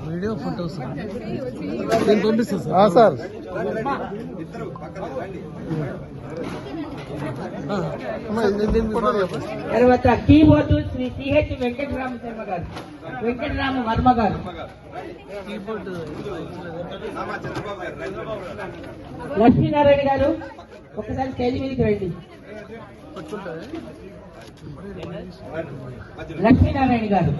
Video photos నేను పంపిస్తాను sir. తర్వాత కీబోర్డు శ్రీ సిహెచ్ వెంకటరామ శర్మ గారు, వెంకటరామ వర్మ గారు. లక్ష్మీనారాయణ గారు ఒకసారి స్టేజ్ మీదకి రండి. లక్ష్మీనారాయణ గారు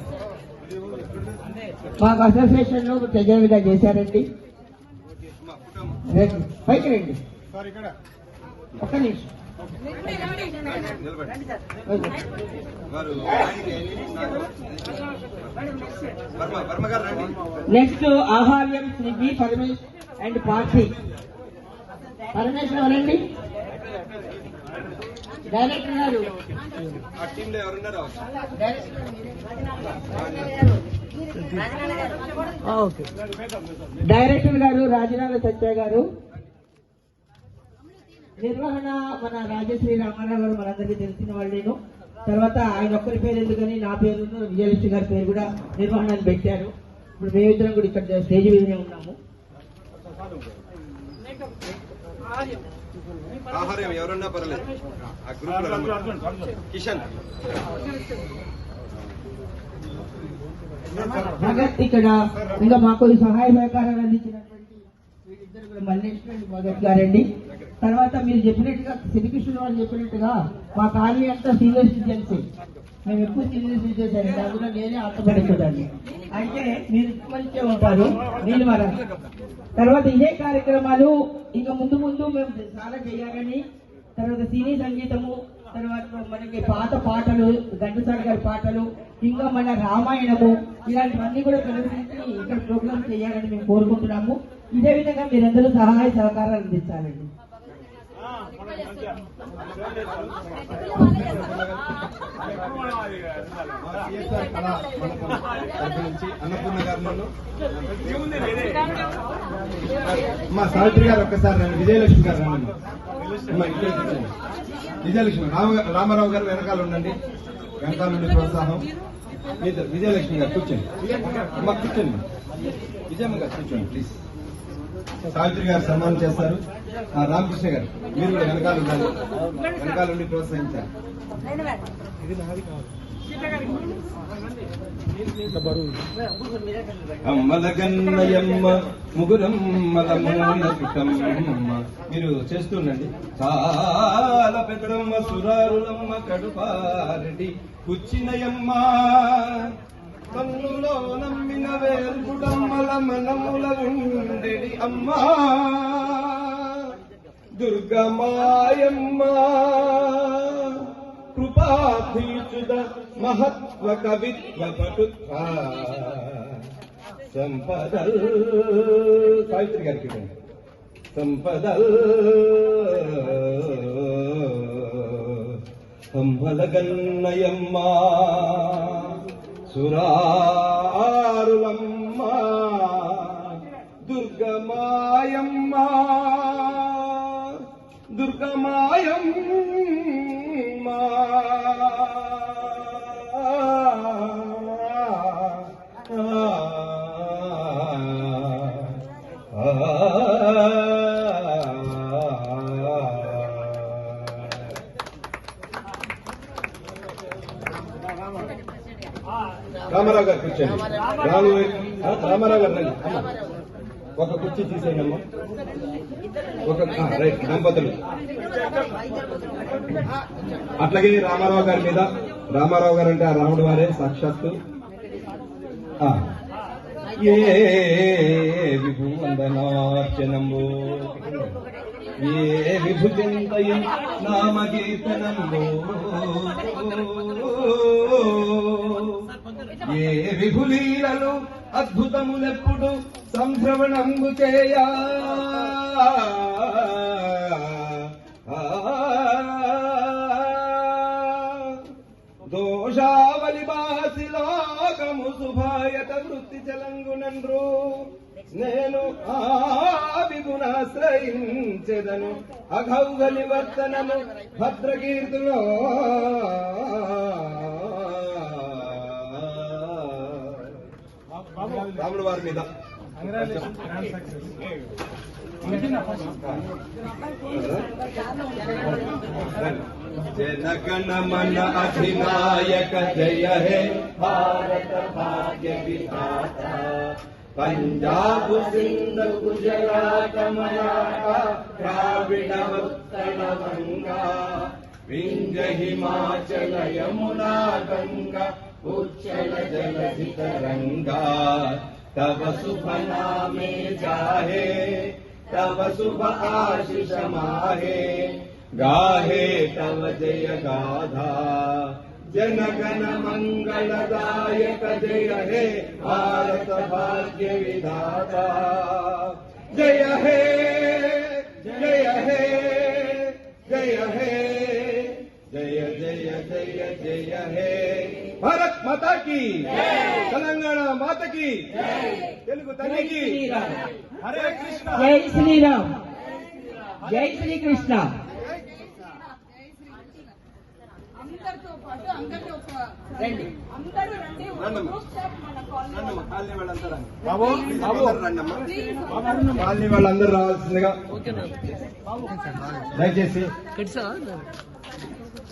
మాకు అసోసియేషన్ లో ట్రెజరీగా చేశారండి. పైకి రండి ఒక్క నిమిషం. నెక్స్ట్ ఆహార్యం Shri B Paramesh and party. Parameshwara ఎవరండి? డైరెక్టర్ గారు. డైరెక్టర్ గారు రాజనాల సత్య గారు. నిర్వహణ మన రాజశ్రీ రామారావు గారు మనందరికీ తెలిసిన వాళ్ళేను. తర్వాత ఆయన ఒక్కరి పేరు ఎందుకని నా పేరు విజయలక్ష్మి గారి పేరు కూడా నిర్వహణను పెట్టారు. ఇప్పుడు మేమిద్దరం కూడా ఇక్కడ స్టేజ్ మీదనే ఉన్నాము. ఆహార్యం ఎవరన్నా పర్లేదు. కిషన్ భగత్ ఇక్కడ ఇంకా మాకు సహాయ సహకారాలు అందించినటువంటి వీళ్ళిద్దరు కూడా మల్లేశ్వర అండ్ భగత్ గారండి. తర్వాత మీరు చెప్పినట్టుగా శ్రీకృష్ణుడు వాళ్ళు చెప్పినట్టుగా మా కాలనీ అంతా సీనియర్ సిటిజన్స్, మేము ఎక్కువ సీనియర్ సిటిజన్స్ అండి. అందులో నేనే ఆటపడుతుందండి. అయితే మీరు మంచిగా ఉంటారు నేను మరి. తర్వాత ఇదే కార్యక్రమాలు ఇంకా ముందు ముందు మేము చాలా చేయాలని, తర్వాత సినీ సంగీతము, తర్వాత మనకి పాత పాటలు, ఘంటసాల గారి పాటలు, ఇంకా మన రామాయణము, ఇలాంటివన్నీ కూడా ప్రదర్శించి ఇక్కడ ప్రోగ్రామ్ చేయాలని మేము కోరుకుంటున్నాము. ఇదే విధంగా మీరందరూ సహాయ సహకారాలు అందించాలండి. అన్నపూర్ణ గారు, మా సావిత్రి గారు ఒక్కసారి రండి. విజయలక్ష్మి గారు రండి. విజయలక్ష్మి రామారావు గారు వెనకాల ఉండండి. వెనకాల నుండి ప్రోత్సాహం. విజయలక్ష్మి గారు కూర్చోండి. అమ్మ కూర్చోండి. విజయమ్మ గారు కూర్చోండి ప్లీజ్. సావిత్రి గారు సన్మానం చేస్తారు. రామకృష్ణ గారు మీరు కూడా వెనకాల ఉండాలి. వెనకాల ఉండి ప్రోత్సహించాలి. అమ్మలగన్నయమ్మ ముగురమ్మలమ్మ మీరు చేస్తుండండి. చాలా పెద్దమ్మ సురారులమ్మ కడుపారెడ్డి కూర్చినయమ్మ కన్నులో నమ్మిన వేల్పుడమ్మల మనముల ఉండెడి అమ్మా దుర్గమాయమ్మ కృపాధీచుద మహత్వ కవిత్వ పటుత్వ సంపదల్. సావిత్రి గారికి సంపదల్ సంపదగన్నయమ్మ సురారులమ్మ దుర్గమాయమ్మ దుర్గమాయమ్మ రామారావు గారు కూర్చోండి. రామారావు గారు రండి. ఒక కుర్చీ తీసేయమ్మా. ఒక రైట్ దంపతులు. అట్లాగే రామారావు గారి మీద, రామారావు గారు అంటే ఆ రాముడు వారే సాక్షాత్తు. ఏ విభు వందనార్చనంబు ఏ విభుచింతయం నామగీతనంబు ఏ విభులీలలు అద్భుతములెప్పుడు సంశ్రవణంబు చేయా దోషావలి బాసి లోకము శుభాయత వృత్తి చలంగునండ్రు నేను ఆ విగుణాశ్రయించెదను అఘౌగలి వర్తనము భద్రకీర్తులో రాముల వారి మీద జనగణ మన అధినాయక జయ హే భారత భాగ్య విధాత పంజాబ్ సింధ్ గుజరాత మరాఠ ద్రావిడ ఉత్తర గంగా వింధ్య హిమాచల యమునా గంగా ఉచ్చల జలధి तरंगा तब शुभ नामे जाहे तब शुभ आशीष माहे गाहे तब जय गाधा जनगण मंगलदायक जय हे भारत भाग्य विधाता जय हे जय हे जय हे जय जय जय जय हे भारत माता की తెలంగాణ మాత की తెలుగు తల్లి की హరే కృష్ణ జై శ్రీరామ్ జై శ్రీకృష్ణ అందరితో పాటు అందరినీ ఒక రండి. అందరూ రండి ఒక రండమ్మా. గ్రూప్ షాట్ మన కాలనీ రండమ్మా, కాలనీ వాళ్ళందరూ రండి. రండమ్మా. కాలనీ వాళ్ళందరూ రావాల్సిందిగా దయచేసి